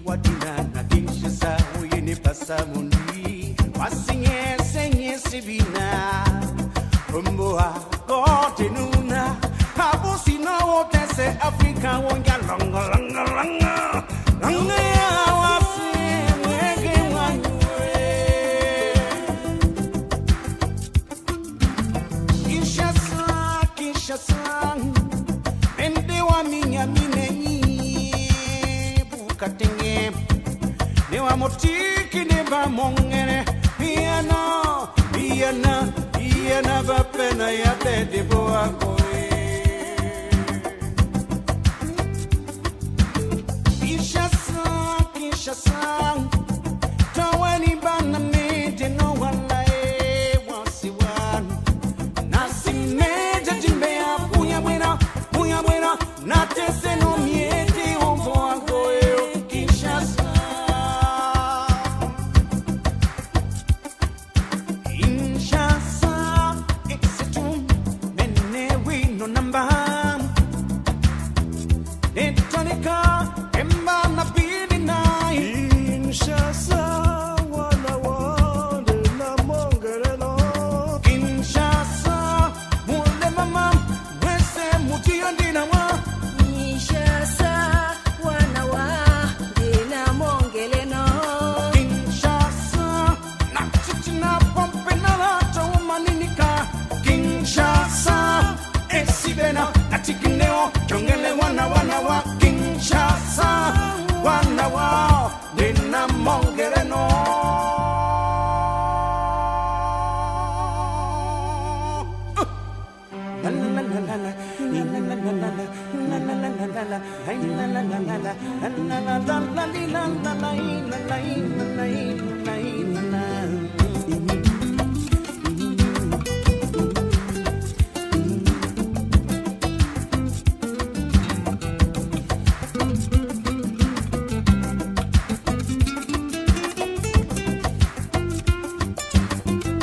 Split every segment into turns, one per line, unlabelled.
Wadinana Kinshasa uyini pasamundi wasinye senye sibina umboa kotenuna abusi no wotese Africa wonga longa longa longa longa ya wasi mwege mwanywe Kinshasa Kinshasa ende wa minya minenyi bukatenge ne wa motiki ne ba mongere piano piano piano va pena ya bede boa koe Kinshasa Kinshasa tawani bana mede no wala e wasiwan nasi meja jimbe ya punya buena na tese no miete onvo koe Kinshasa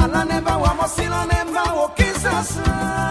Ala neba wa mosila neba o Kinshasa